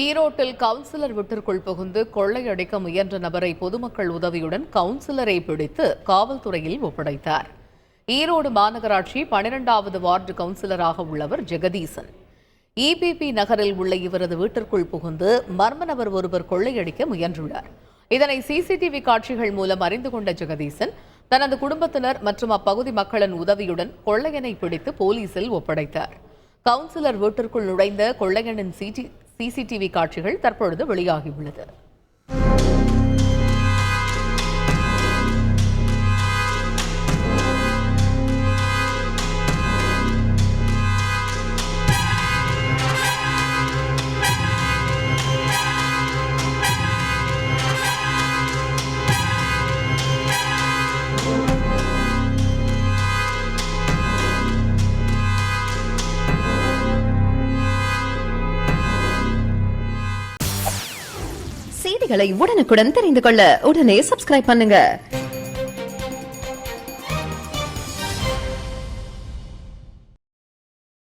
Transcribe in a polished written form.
ஈரோட்டில் கவுன்சிலர் வீட்டிற்குள் புகுந்து கொள்ளையடிக்க முயன்ற நபரை பொதுமக்கள் உதவியுடன் கவுன்சிலரை பிடித்து காவல்துறையில் ஒப்படைத்தார். ஈரோடு மாநகராட்சி 12வது வார்டு கவுன்சிலராக உள்ளவர் ஜெகதீசன். இபிபி நகரில் உள்ள இவரது வீட்டிற்குள் புகுந்து மர்ம நபர் ஒருவர் கொள்ளையடிக்க முயன்றுள்ளார். இதனை சிசிடிவி காட்சிகள் மூலம் அறிந்து கொண்ட ஜெகதீசன் தனது குடும்பத்தினர் மற்றும் அப்பகுதி மக்களின் உதவியுடன் கொள்ளையனை பிடித்து போலீசில் ஒப்படைத்தார். கவுன்சிலர் வீட்டிற்குள் நுழைந்த கொள்ளையனின் சிசிடிவி காட்சிகள் தற்பொழுது வெளியாகியுள்ளது. செய்திகளை உடனுக்குடன் தெரிந்து கொள்ள உடனே சப்ஸ்கிரைப் பண்ணுங்க.